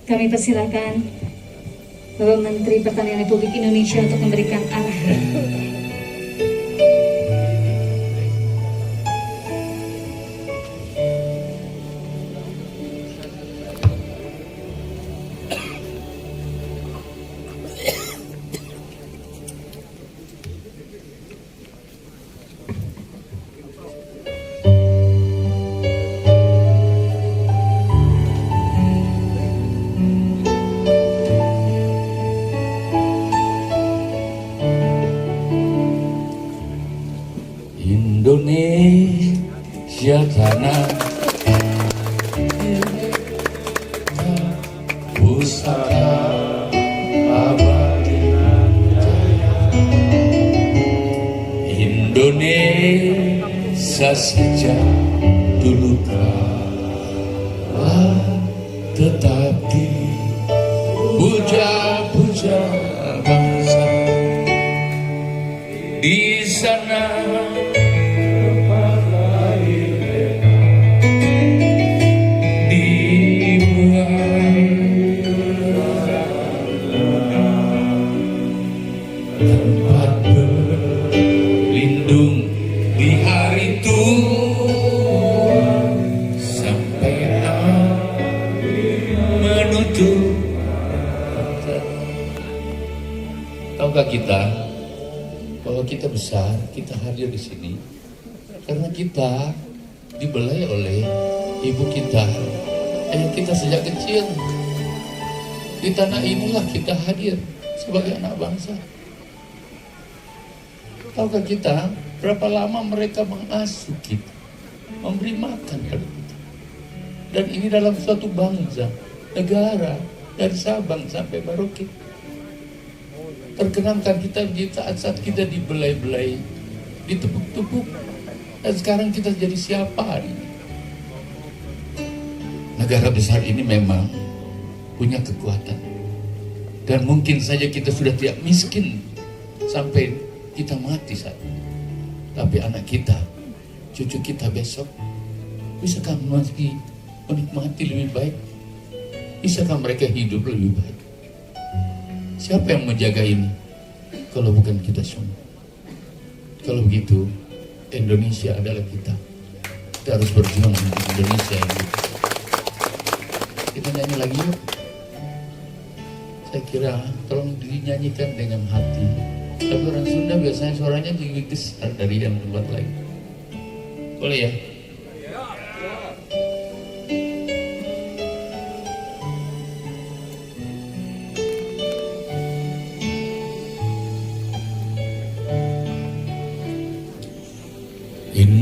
Kami persilakan Bapak Menteri Pertanian Republik Indonesia untuk memberikan arahan. Indonesia tanah pusaka abadi jaya. Indonesia sejak dulu kala tetapi puja-puja bangsa di sana. Tempat berlindung di hari tua sampai menutup. Tahukah kita bahwa kita besar, kita hadir di sini karena kita dibelai oleh ibu kita, ayah kita sejak kecil. Di tanah inilah kita hadir sebagai anak bangsa. Tahukah kita berapa lama mereka mengasuh kita, memberi makan pada kita. Dan ini dalam suatu bangsa, negara, dari Sabang sampai Merauke. Terkenangkan kita di saat kita dibelai-belai, ditepuk-tepuk. Dan sekarang kita jadi siapa hari ini? Negara besar ini memang punya kekuatan. Dan mungkin saja kita sudah tidak miskin sampai kita mati saat ini. Tapi anak kita, cucu kita besok, bisakah masih menikmati lebih baik? Bisakah mereka hidup lebih baik? Siapa yang menjaga ini? Kalau bukan kita semua. Kalau begitu, Indonesia adalah kita. Kita harus berjuang untuk Indonesia ini. Kita nyanyi lagi yuk. Saya kira tolong dinyanyikan dengan hati. Tapi orang Sunda biasanya suaranya lebih besar dari yang tempat lain. Boleh ya?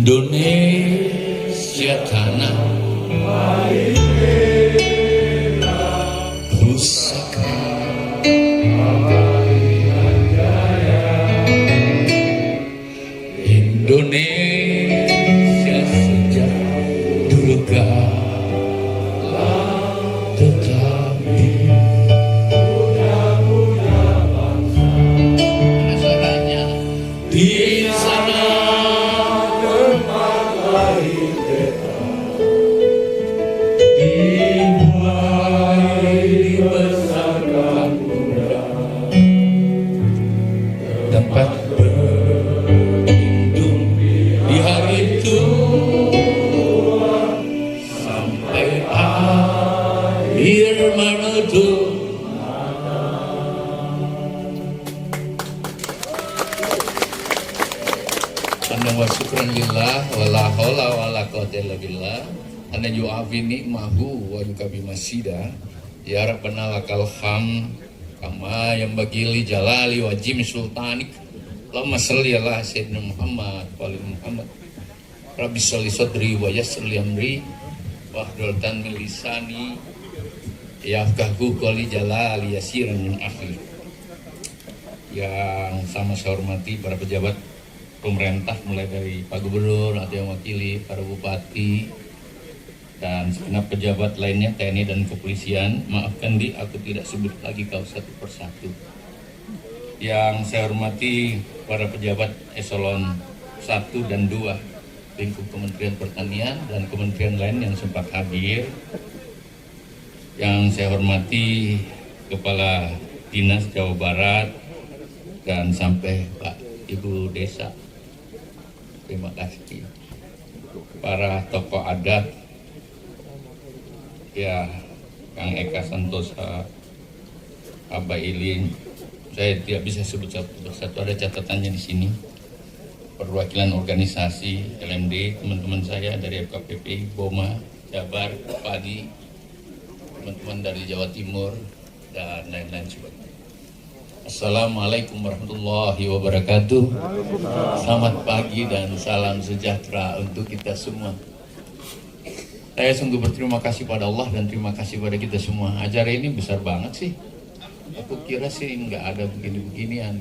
Indonesia tanah pusaka Indonesia sejak dulu kala tetapi puja-puja bangsa. Suaranya di sana tempat lahir kita, dimulai dibesarkan bunda, tempat wa syukran lillah wala haula wala quwwata illa billah ana yu'afini mahu wa yukabi masida ya rabbana lakal ham kama yang bagili jalali wa jim sultanik Allahumma sholli ala sayyidina Muhammad wa ali Muhammad rabbi sholli sadri wa yassir li amri wahdul tan min lisani yafqahu qawli jalali yasiran min akhir. Yang sama saya hormati para pejabat pemerintah mulai dari Pak Gubernur atau yang wakili, para bupati dan segenap pejabat lainnya TNI dan kepolisian. Maafkan aku tidak sebut lagi kau satu persatu. Yang saya hormati para pejabat eselon 1 dan 2 lingkup Kementerian Pertanian dan kementerian lain yang sempat hadir. Yang saya hormati Kepala Dinas Jawa Barat dan sampai Pak Ibu Desa, terima kasih. Para tokoh adat, ya Kang Eka Santosa, Abah Ilin, saya tidak bisa sebut satu-satu, ada catatannya di sini. Perwakilan organisasi LMD, teman-teman saya dari FKPP, BOMA, Jabar, Padi, teman-teman dari Jawa Timur, dan lain-lain sebagainya. Assalamualaikum warahmatullahi wabarakatuh. Selamat pagi dan salam sejahtera untuk kita semua. Saya sungguh berterima kasih pada Allah dan terima kasih pada kita semua. Acara ini besar banget sih. Aku kira sih nggak ada begini-beginian.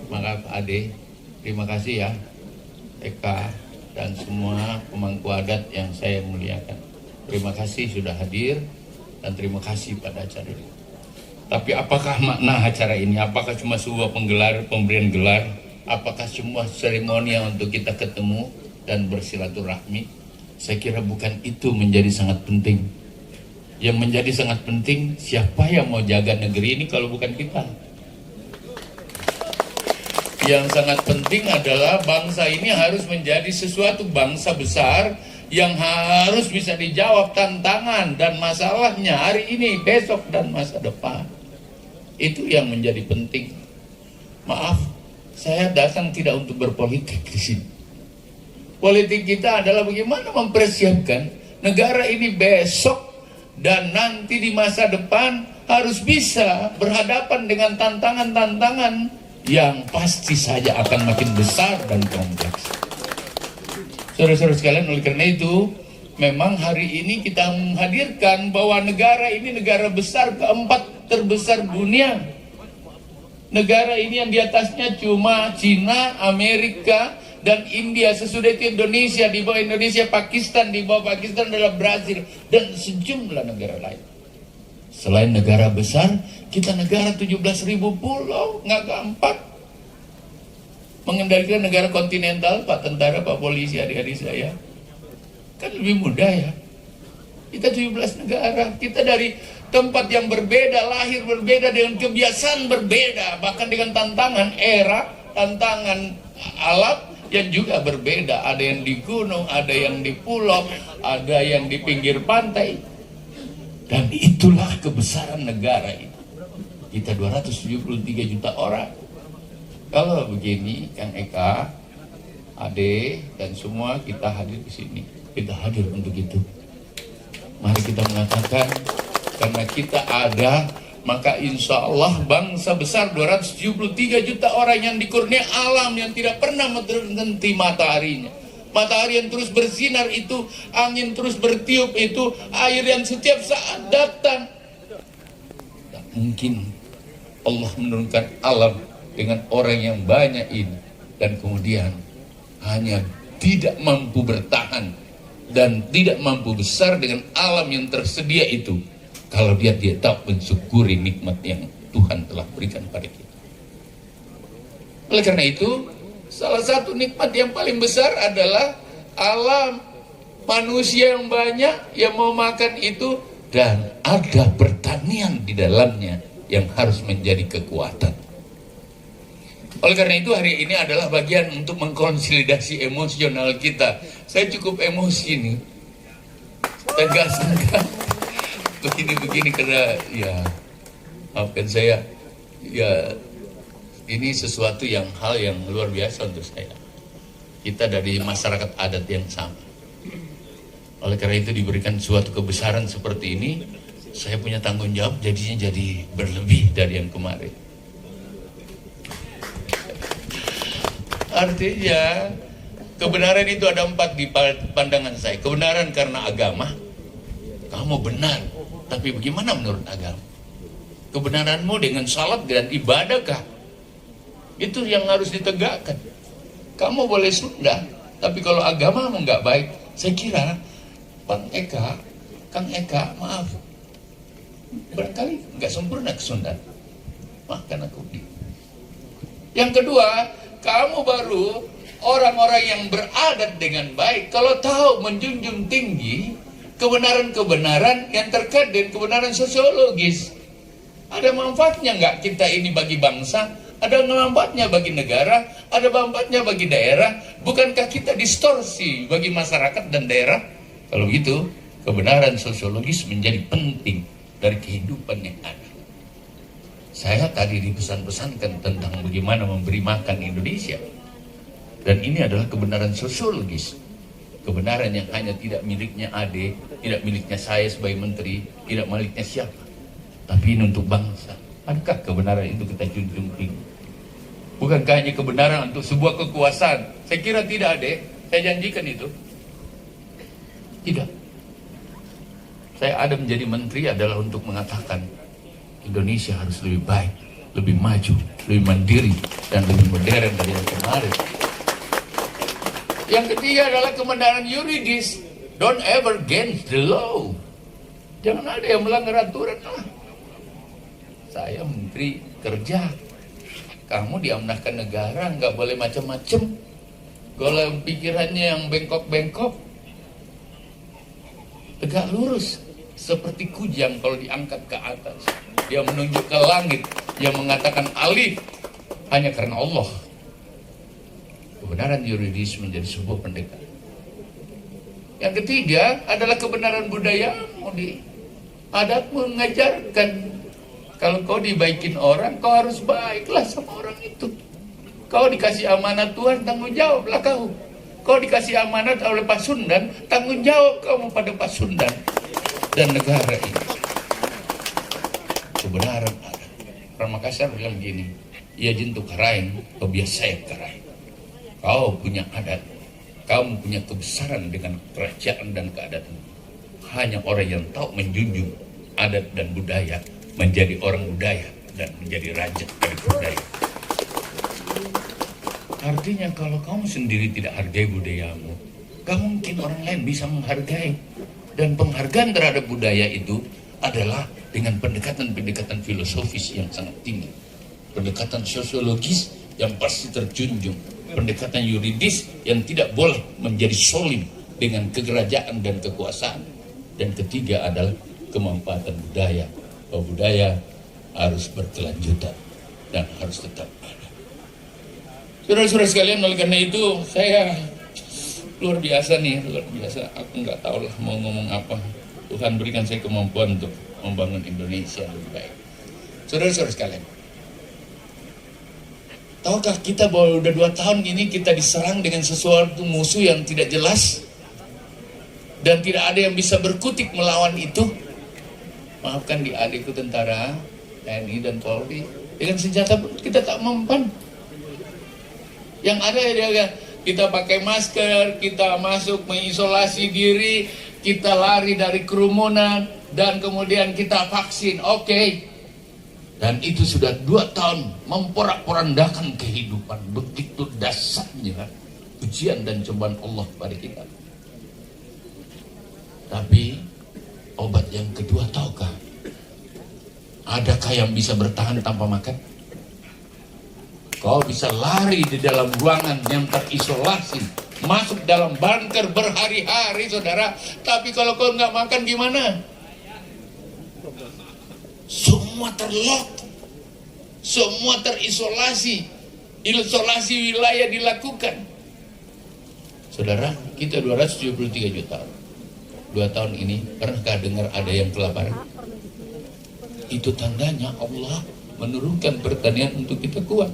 Maka Pak Ade, terima kasih ya, Eka dan semua pemangku adat yang saya muliakan. Terima kasih sudah hadir dan terima kasih pada acara ini. Tapi apakah makna acara ini? Apakah cuma sebuah pemberian gelar? Apakah cuma seremonial untuk kita ketemu dan bersilaturahmi? Saya kira bukan itu menjadi sangat penting. Yang menjadi sangat penting, siapa yang mau jaga negeri ini kalau bukan kita? Yang sangat penting adalah bangsa ini harus menjadi sesuatu bangsa besar yang harus bisa dijawab tantangan dan masalahnya hari ini, besok, dan masa depan. Itu yang menjadi penting. Maaf, saya datang tidak untuk berpolitik di sini. Politik kita adalah bagaimana mempersiapkan negara ini besok dan nanti di masa depan harus bisa berhadapan dengan tantangan-tantangan yang pasti saja akan makin besar dan kompleks. Saudara-saudara sekalian, oleh karena itu memang hari ini kita menghadirkan bahwa negara ini negara besar, keempat terbesar dunia. Negara ini yang di atasnya cuma Cina, Amerika, dan India. Sesudah itu Indonesia, di bawah Indonesia Pakistan, di bawah Pakistan adalah Brazil dan sejumlah negara lain. Selain negara besar, kita negara 17.000 pulau, nggak gampang. Mengendalikan negara kontinental, Pak Tentara, Pak Polisi, adik-adik saya, kan lebih mudah ya. Kita 17 negara, kita dari tempat yang berbeda, lahir berbeda, dengan kebiasaan berbeda, bahkan dengan tantangan era, tantangan alam yang juga berbeda. Ada yang di gunung, ada yang di pulau, ada yang di pinggir pantai. Dan itulah kebesaran negara ini. Kita 273 juta orang. Kalau begini, Kang Eka, Ade, dan semua kita hadir di sini. Kita hadir untuk itu. Mari kita mengatakan, karena kita ada, maka insya Allah bangsa besar 273 juta orang yang dikurnia alam yang tidak pernah berhenti mataharinya. Matahari yang terus bersinar itu, angin terus bertiup itu, air yang setiap saat datang. Tak mungkin Allah menurunkan alam dengan orang yang banyak ini dan kemudian hanya tidak mampu bertahan dan tidak mampu besar dengan alam yang tersedia itu kalau dia tak mensyukuri nikmat yang Tuhan telah berikan pada kita. Oleh karena itu, salah satu nikmat yang paling besar adalah alam, manusia yang banyak yang mau makan itu, dan ada pertanian di dalamnya yang harus menjadi kekuatan. Oleh karena itu hari ini adalah bagian untuk mengkonsolidasi emosional kita. Saya cukup emosi nih. Saya nggak sangka begini-begini karena ya maafkan saya, ya ini sesuatu hal yang luar biasa untuk saya. Kita dari masyarakat adat yang sama. Oleh karena itu diberikan suatu kebesaran seperti ini, saya punya tanggung jawab jadinya jadi berlebih dari yang kemarin. Artinya kebenaran itu ada 4 di pandangan saya. Kebenaran karena agama, kamu benar, tapi bagaimana menurut agama? Kebenaranmu dengan salat dan ibadahkah? Itu yang harus ditegakkan. Kamu boleh Sunda, tapi kalau agamamu nggak baik, saya kira Kang Eka, maaf, barangkali nggak sempurna kesundan. Maafkan aku. Yang kedua, kamu baru orang-orang yang beradat dengan baik. Kalau tahu menjunjung tinggi kebenaran-kebenaran yang terkait dengan kebenaran sosiologis. Ada manfaatnya nggak kita ini bagi bangsa? Ada manfaatnya bagi negara? Ada manfaatnya bagi daerah? Bukankah kita distorsi bagi masyarakat dan daerah? Kalau gitu, kebenaran sosiologis menjadi penting dari kehidupan yang ada. Saya tadi dipesan-pesankan tentang bagaimana memberi makan Indonesia. Dan ini adalah kebenaran sosiologis. Kebenaran yang hanya tidak miliknya Ade, tidak miliknya saya sebagai menteri, tidak miliknya siapa. Tapi ini untuk bangsa. Adakah kebenaran itu kita junjung tinggi? Bukankah hanya kebenaran untuk sebuah kekuasaan? Saya kira tidak, Ade. Saya janjikan itu. Tidak. Saya ada menjadi menteri adalah untuk mengatakan Indonesia harus lebih baik, lebih maju, lebih mandiri, dan lebih modern dari yang kemarin. Yang ketiga adalah kebenaran yuridis. Don't ever against the law. Jangan ada yang melanggar aturan lah. Saya menteri kerja. Kamu diamanahkan negara, nggak boleh macam-macam. Kalau pikirannya yang bengkok-bengkok, tegak lurus. Seperti kujang kalau diangkat ke atas. Dia menunjuk ke langit. Dia mengatakan alif hanya karena Allah. Kebenaran yuridis menjadi sebuah pendekatan. Yang ketiga adalah kebenaran budaya. Adat mengajarkan kalau kau dibaikin orang, kau harus baiklah sama orang itu. Kau dikasih amanat Tuhan, tanggung jawablah kau. Kau dikasih amanat oleh Pasundan, tanggung jawab kamu pada Pasundan dan negara ini. Kebenaran ada. Orang Makassar bilang begini, ia jentuk karain, kau biasa karain. Kau punya adat, kamu punya kebesaran dengan kerajaan dan keadaan. Hanya orang yang tahu menjunjung adat dan budaya menjadi orang budaya dan menjadi raja dari budaya. Artinya kalau kamu sendiri tidak hargai budayamu, gak mungkin orang lain bisa menghargai. Dan penghargaan terhadap budaya itu adalah dengan pendekatan-pendekatan filosofis yang sangat tinggi, pendekatan sosiologis yang pasti terjunjung, pendekatan yuridis yang tidak boleh menjadi solim dengan kekerajaan dan kekuasaan. Dan ketiga adalah kemanfaatan budaya. Bahwa budaya harus berkelanjutan dan harus tetap ada. Saudara-saudara sekalian, oleh karena itu saya luar biasa nih, luar biasa. Aku nggak tahu lah mau ngomong apa. Tuhan berikan saya kemampuan untuk membangun Indonesia lebih baik. Saudara-saudara sekalian, tahukah kita bahwa udah 2 tahun ini kita diserang dengan sesuatu musuh yang tidak jelas dan tidak ada yang bisa berkutik melawan itu? Maafkan di adikku tentara, TNI dan Polri, dengan senjata pun kita tak mempan. Yang ada adalah kita pakai masker, kita masuk mengisolasi diri, kita lari dari kerumunan, dan kemudian kita vaksin. Oke. Dan itu sudah 2 tahun memporak-porandakan kehidupan. Begitu dasarnya ujian dan cobaan Allah pada kita. Tapi obat yang kedua, tahukah? Adakah yang bisa bertahan tanpa makan? Kau bisa lari di dalam ruangan yang terisolasi, masuk dalam bunker berhari-hari, saudara. Tapi kalau kau nggak makan gimana? Semua terlock, semua terisolasi, isolasi wilayah dilakukan. Saudara, kita 273 juta. 2 tahun ini, pernahkah dengar ada yang kelaparan? Itu tandanya Allah menurunkan pertanian untuk kita kuat.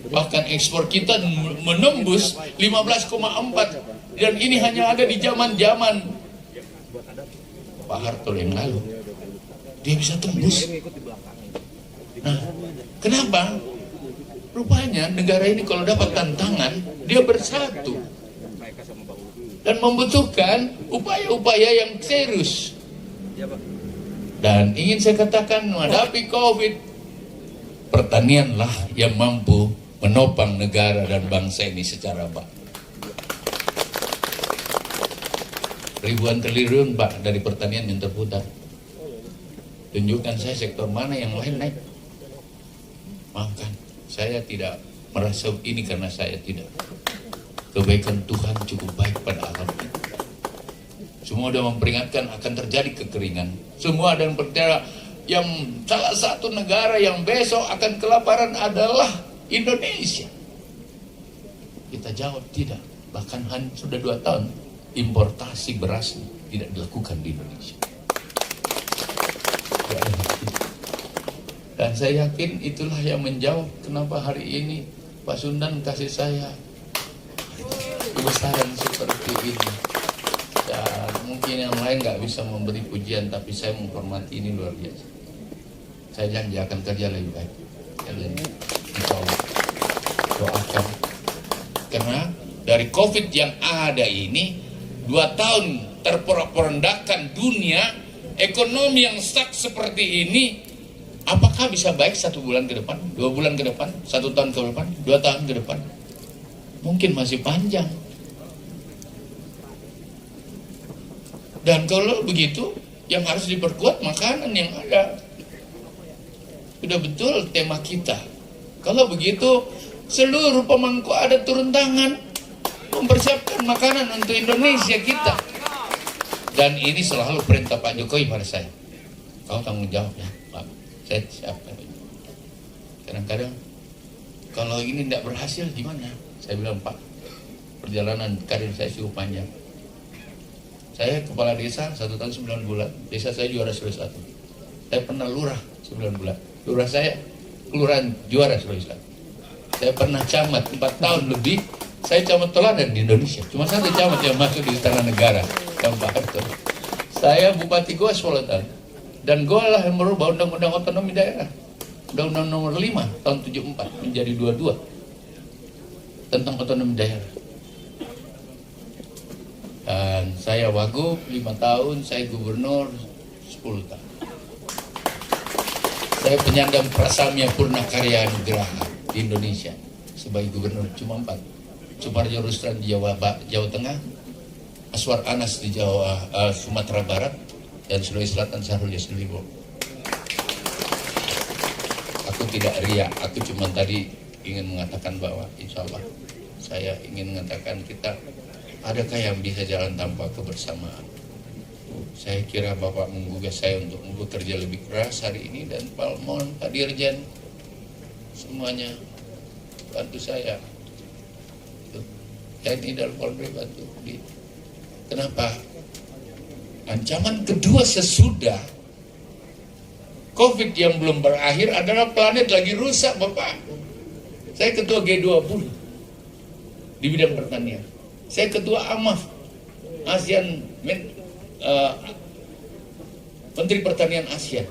Bahkan ekspor kita menembus 15,4, dan ini hanya ada di zaman-zaman Pak Harto yang lalu. Dia bisa tembus. Nah, kenapa? Rupanya negara ini kalau dapat tantangan, dia bersatu dan membutuhkan upaya-upaya yang serius. Dan ingin saya katakan, menghadapi COVID, pertanianlah yang mampu menopang negara dan bangsa ini secara baik. Ribuan triliun, Pak, dari pertanian yang terputar. Tunjukkan saya sektor mana yang lain naik. Maafkan, saya tidak merasa ini karena saya tidak. Kebaikan Tuhan cukup baik pada alam ini. Semua sudah memperingatkan akan terjadi kekeringan. Semua ada yang percaya yang salah satu negara yang besok akan kelaparan adalah Indonesia. Kita jawab tidak. Bahkan sudah 2 tahun importasi beras tidak dilakukan di Indonesia. Dan saya yakin itulah yang menjawab kenapa hari ini Pak Sundan kasih saya kebesaran seperti ini. Dan mungkin yang lain nggak bisa memberi pujian, tapi saya menghormati ini luar biasa. Saya janji akan kerja lebih baik. Insya Allah. Doakan. Karena dari COVID yang ada ini 2 tahun terporak-porandakan dunia, ekonomi yang stuck seperti ini, apakah bisa baik 1 bulan ke depan, 2 bulan ke depan, 1 tahun ke depan, 2 tahun ke depan? Mungkin masih panjang. Dan kalau begitu, yang harus diperkuat makanan yang ada. Sudah betul tema kita. Kalau begitu, seluruh pemangku adat turun tangan mempersiapkan makanan untuk Indonesia kita. Dan ini selalu perintah Pak Jokowi pada saya. Kau tanggung jawab ya, Pak. Saya siapkan. Kadang-kadang kalau ini tidak berhasil gimana? Saya bilang, Pak, perjalanan karir saya cukup panjang. Saya kepala desa 1 tahun 9 bulan. Desa saya juara Sulawesi Selatan. Saya pernah lurah 9 bulan. Lurah saya kelurahan juara Sulawesi Selatan. Saya pernah camat 4 tahun lebih. Saya camat teladan di Indonesia. Cuma 1 camat yang masuk di Istana Negara, yang Pak Harto. Saya Bupati Goa 10 tahun. Dan Goa lah yang merubah Undang-Undang Otonomi Daerah. Undang-Undang nomor 5 tahun 74 menjadi 22 tentang otonomi daerah. Dan saya Wagub 5 tahun, saya Gubernur 10 tahun. Saya penyandang Prasamya Purna Karya Nugraha di Indonesia sebagai Gubernur, cuma 4. Suparjo Ruslan di Jawa Tengah, Aswar Anas di Sumatera Barat, dan Sulawesi Selatan Syahrul Yassin Limpo. Aku tidak riak, aku cuma tadi ingin mengatakan bahwa insya Allah saya ingin mengatakan kita adakah yang bisa jalan tanpa kebersamaan. Saya kira Bapak menggugah saya untuk bekerja lebih keras hari ini, dan Palmon, Pak Dirjen, semuanya bantu saya. TNI dan Polri bantu. Kenapa? Ancaman kedua sesudah COVID yang belum berakhir adalah planet lagi rusak, Bapak. Saya ketua G20 di bidang pertanian. Saya ketua AMAF, ASEAN Menteri Pertanian Asia.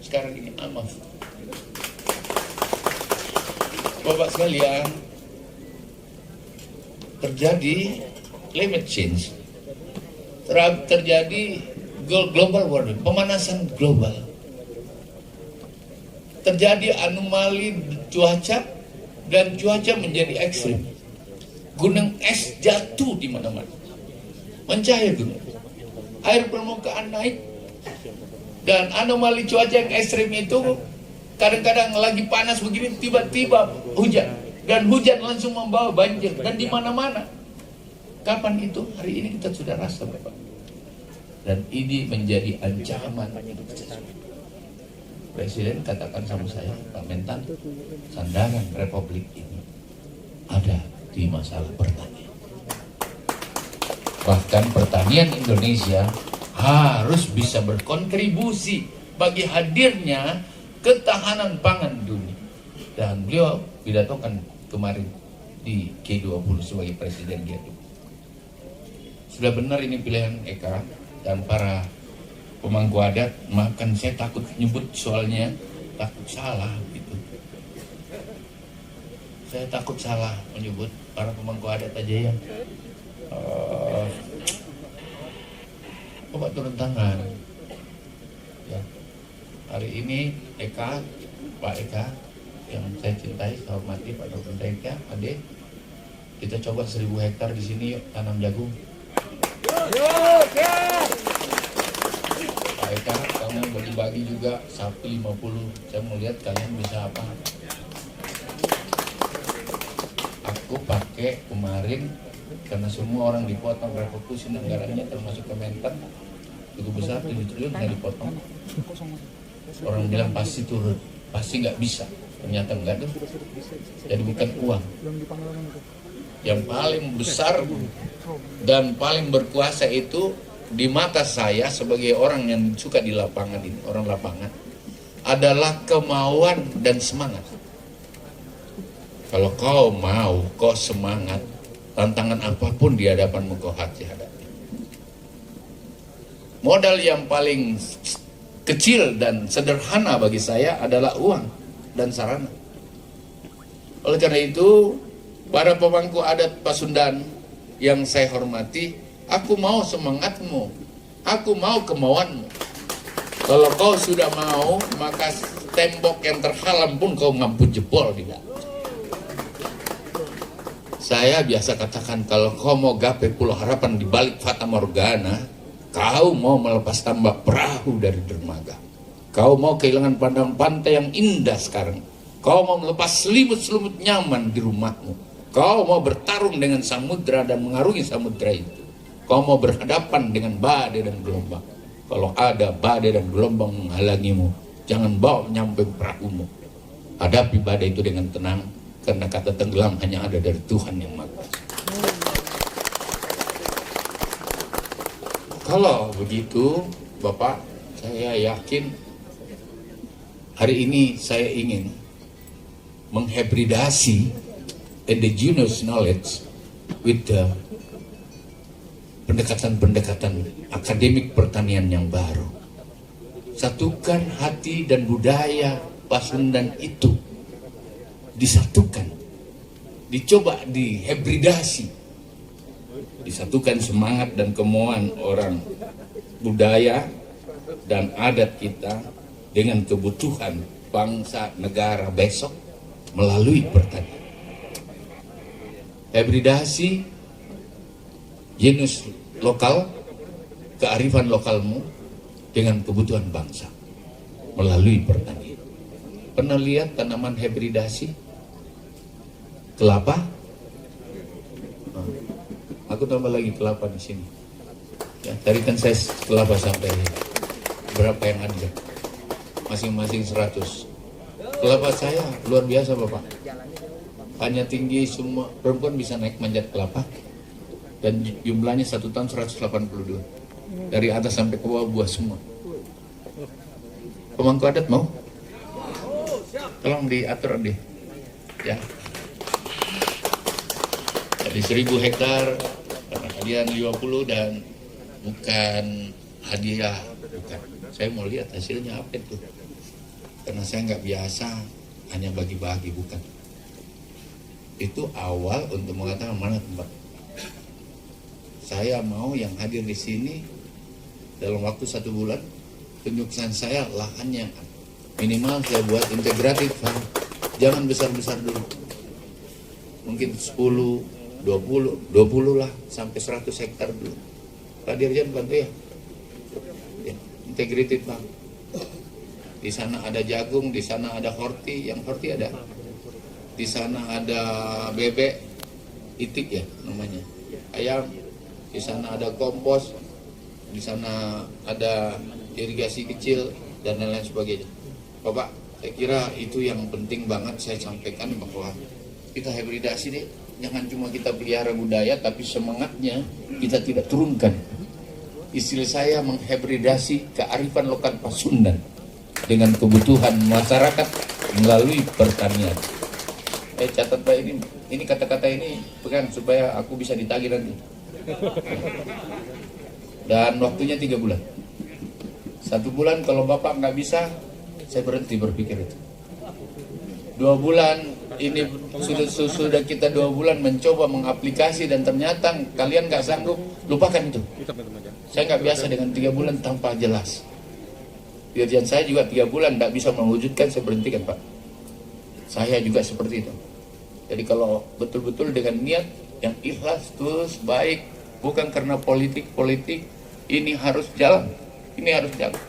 Sekarang ini AMAF. Bapak sekalian, terjadi climate change, terjadi global warming, pemanasan global, terjadi anomali cuaca, dan cuaca menjadi ekstrim. Gunung es jatuh di mana-mana, mencair gunung, air permukaan naik, dan anomali cuaca yang ekstrim itu kadang-kadang lagi panas begini tiba-tiba hujan, dan hujan langsung membawa banjir, dan di mana-mana. Kapan itu? Hari ini kita sudah rasa, Bapak. Dan ini menjadi ancaman. Presiden katakan sama saya, Pak Mentan, sandaran Republik ini ada di masalah pertanian. Bahkan pertanian Indonesia harus bisa berkontribusi bagi hadirnya ketahanan pangan dunia. Dan beliau pidatokan kemarin di G20 sebagai Presiden G20. Sudah benar ini pilihan Eka dan para pemangku adat. Maafkan saya takut nyebut soalnya, takut salah gitu. Saya takut salah menyebut para pemangku adat aja yang Bapak turun tangan. Ya. Hari ini Eka, Pak Eka yang saya cintai, saya hormati, Pak Dr. Eka, Ade, kita coba 1000 hektar di sini yuk tanam jagung. Pak Eka, kamu bagi-bagi juga sapi 50. Saya mau lihat kalian bisa apa. Aku pakai kemarin karena semua orang dipotong refokusin anggarannya termasuk Kementan cukup besar 7 triliun nggak dipotong. Orang bilang pasti turun, pasti nggak bisa, ternyata enggak deh. Jadi bukan uang yang paling besar dan paling berkuasa itu di mata saya sebagai orang yang suka di lapangan ini, orang lapangan, adalah kemauan dan semangat. Kalau kau mau, kau semangat, tantangan apapun di hadapanmu kau hadapi. Modal yang paling kecil dan sederhana bagi saya adalah uang dan sarana. Oleh karena itu, para pemangku adat Pasundan yang saya hormati, aku mau semangatmu, aku mau kemauanmu. Kalau kau sudah mau, maka tembok yang terhalang pun kau mampu jebol tidak. Saya biasa katakan, kalau kau mau gapai Pulau Harapan di balik Fata Morgana, kau mau melepas tambak perahu dari dermaga. Kau mau kehilangan pandangan pantai yang indah sekarang. Kau mau melepas selimut-selimut nyaman di rumahmu. Kau mau bertarung dengan samudra dan mengarungi samudra itu. Kau mau berhadapan dengan badai dan gelombang. Kalau ada badai dan gelombang menghalangimu, jangan bawa nyampe perahumu. Hadapi badai itu dengan tenang, karena kata tenggelam hanya ada dari Tuhan yang Maha Kuasa. Kalau begitu, Bapak, saya yakin hari ini saya ingin menghibridasi indigenous knowledge with the pendekatan-pendekatan akademik pertanian yang baru. Satukan hati dan budaya Pasundan itu, disatukan, dicoba dihibridasi, disatukan semangat dan kemauan orang budaya dan adat kita dengan kebutuhan bangsa negara besok melalui pertanian. Hibridasi genus lokal, kearifan lokalmu dengan kebutuhan bangsa melalui pertanian. Pernah lihat tanaman hibridasi? Kelapa? Aku tambah lagi kelapa di sini. Ya, tadi kan saya kelapa sampai berapa yang ada? Masing-masing 100. Kelapa saya luar biasa, Bapak. Hanya tinggi semua, perempuan bisa naik manjat kelapa. Dan jumlahnya 1 tahun 182. Dari atas sampai ke bawah buah semua. Pemangku adat mau? Tolong diatur deh. Ya. Jadi 1000 hektar, karena kalian 50 dan bukan hadiah, bukan. Saya mau lihat hasilnya apa itu. Karena saya nggak biasa hanya bagi-bagi, bukan. Itu awal untuk mengatakan mana tempat. Saya mau yang hadir di sini dalam waktu 1 bulan, tunjukkan saya lahannya. Minimal saya buat integratif, jangan besar-besar dulu. Mungkin 10, 20 lah, sampai 100 hektar dulu. Pak Dirjen bantu ya. Integratif, Bang. Di sana ada jagung, di sana ada horti, yang horti ada. Di sana ada bebek, itik ya namanya, ayam. Di sana ada kompos, di sana ada irigasi kecil dan lain-lain sebagainya. Bapak, saya kira itu yang penting banget saya sampaikan, bahwa kita hibridasi nih, jangan cuma kita pelihara budaya, tapi semangatnya kita tidak turunkan. Istilah saya menghibridasi kearifan lokal Pasundan dengan kebutuhan masyarakat melalui pertanian. Catat Pak, ini kata-kata ini pegang supaya aku bisa ditagih nanti. Dan waktunya 3 bulan. 1 bulan kalau Bapak nggak bisa, saya berhenti berpikir itu. 2 bulan ini sudah kita 2 bulan mencoba mengaplikasi dan ternyata kalian nggak sanggup, lupakan itu. Saya nggak biasa dengan 3 bulan tanpa jelas. Dirjen saya juga 3 bulan nggak bisa mewujudkan, saya berhentikan, Pak. Saya juga seperti itu. Jadi kalau betul-betul dengan niat yang ikhlas, terus baik, bukan karena politik, ini harus jalan. Ini harus jalan.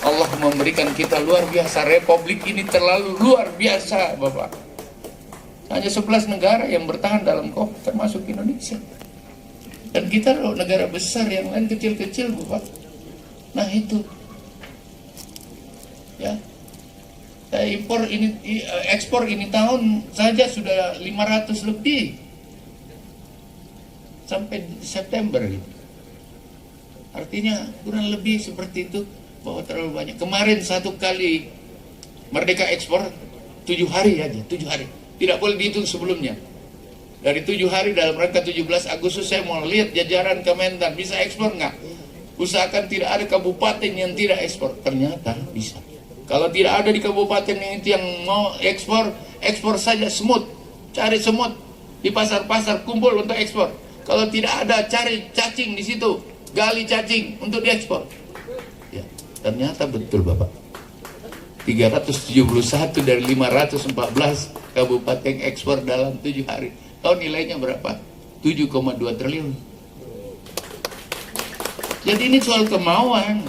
Allah memberikan kita luar biasa. Republik ini terlalu luar biasa, Bapak. Hanya 11 negara yang bertahan dalam COVID, termasuk Indonesia. Dan kita loh negara besar, yang lain kecil-kecil, Bapak. Nah itu, ya, ekspor ini tahun saja sudah 500 lebih sampai September gitu. Artinya kurang lebih seperti itu, bahwa terlalu banyak. Kemarin satu kali Merdeka ekspor 7 hari aja, 7 hari. Tidak boleh dihitung sebelumnya. Dari 7 hari dalam rangka 17 Agustus saya mau lihat jajaran Kementan bisa ekspor nggak? Usahakan tidak ada kabupaten yang tidak ekspor. Ternyata bisa. Kalau tidak ada di kabupaten yang mau ekspor, ekspor saja semut. Cari semut di pasar-pasar, kumpul untuk ekspor. Kalau tidak ada, cari cacing di situ, gali cacing untuk diekspor. Ya, ternyata betul Bapak. 371 dari 514 kabupaten ekspor dalam 7 hari. Tahu nilainya berapa? 7,2 triliun. Jadi ini soal kemauan.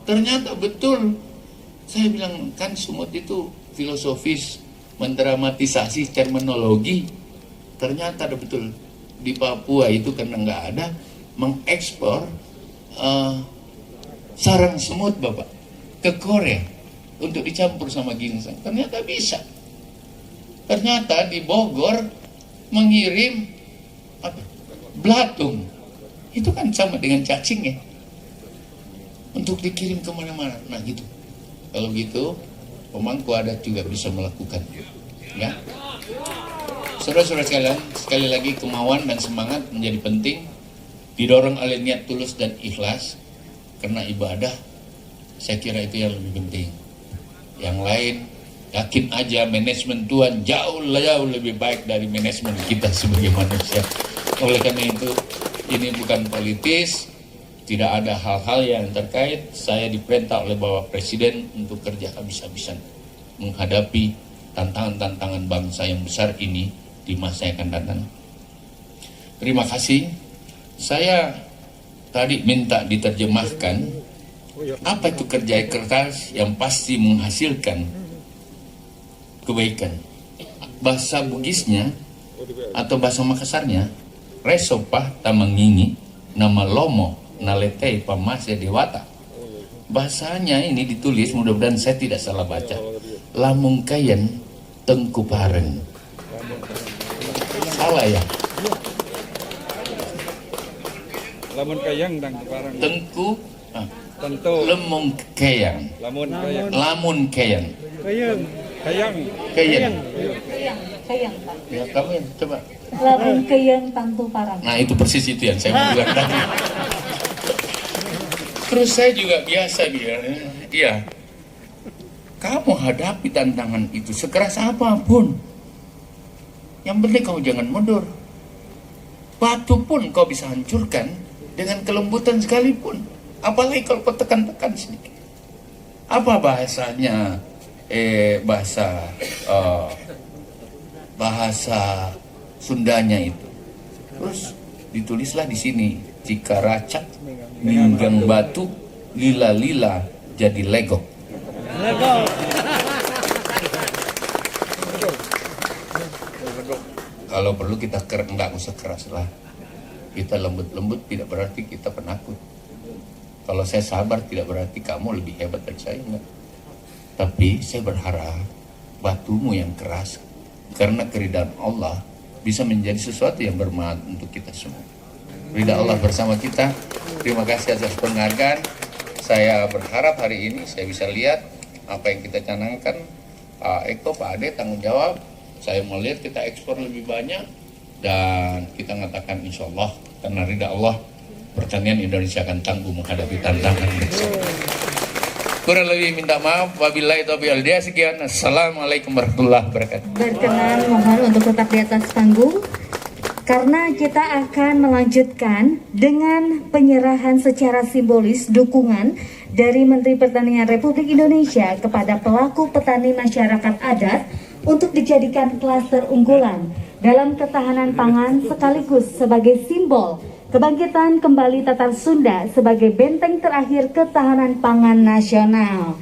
Ternyata betul. Saya bilang kan semut itu filosofis, mendramatisasi terminologi. Ternyata ada betul. Di Papua itu karena nggak ada, mengekspor sarang semut Bapak ke Korea untuk dicampur sama ginseng. Ternyata bisa. Ternyata di Bogor mengirim belatung. Itu kan sama dengan cacing ya. Untuk dikirim kemana-mana. Nah gitu. Kalau gitu, pemangku adat juga bisa melakukan. Ya. Saudara-saudara sekalian, sekali lagi kemauan dan semangat menjadi penting. Didorong oleh niat tulus dan ikhlas. Karena ibadah, saya kira itu yang lebih penting. Yang lain, yakin aja manajemen Tuhan jauh lebih baik dari manajemen kita sebagai manusia. Oleh karena itu, ini bukan politis, tidak ada hal-hal yang terkait. Saya diperintah oleh Bapak Presiden untuk kerja habis-habisan menghadapi tantangan-tantangan bangsa yang besar ini di masa yang akan datang. Terima kasih. Saya tadi minta diterjemahkan apa itu kerja keras yang pasti menghasilkan kebaikan. Bahasa Bugisnya atau bahasa Makassarnya, resopah tamangingi nama lomo naletei pamasya dewata. Bahasanya ini ditulis, mudah-mudahan saya tidak salah baca, lamung kayen tengku pareng. Salah ya? Lamun kayang dan parang. Tengku Tentu. lemung keyang. Lamun kayang. Lamun keyang. Kayang. Kayang. Keyang. Kayang Pak. Ya kamu yang coba. Lamun kayang tantu parang. Nah itu persis itu yang saya mau bilang tadi. Terus saya juga biasa bilang, iya. Kamu hadapi tantangan itu sekeras apapun. Yang penting kamu jangan mundur. Batu pun kau bisa hancurkan dengan kelembutan sekalipun. Apalagi kalau kau tekan-tekan sedikit. Apa bahasanya? Bahasa Sundanya itu. Terus ditulislah di sini, jika racak minggang batu, lila-lila jadi legok. Kalau perlu kita nggak usah keras lah. Kita lembut-lembut tidak berarti kita penakut. Kalau saya sabar tidak berarti kamu lebih hebat dari saya, enggak. Tapi saya berharap batumu yang keras, karena keridhaan Allah bisa menjadi sesuatu yang bermanfaat untuk kita semua. Ridha Allah bersama kita. Terima kasih atas penghargaan. Saya berharap hari ini saya bisa lihat apa yang kita canangkan. Pak Eko, Pak Ade tanggung jawab. Saya mau lihat kita ekspor lebih banyak, dan kita mengatakan insya Allah karena ridha Allah pertanian Indonesia akan tangguh menghadapi tantangan bersama. Kurang lebih minta maaf. Wabillahi taufiq wal hidayah. Sekian. Assalamualaikum warahmatullahi wabarakatuh. Berkenan mohon untuk tetap di atas panggung karena kita akan melanjutkan dengan penyerahan secara simbolis dukungan dari Menteri Pertanian Republik Indonesia kepada pelaku petani masyarakat adat untuk dijadikan klaster unggulan dalam ketahanan pangan sekaligus sebagai simbol kebangkitan kembali Tatar Sunda sebagai benteng terakhir ketahanan pangan nasional.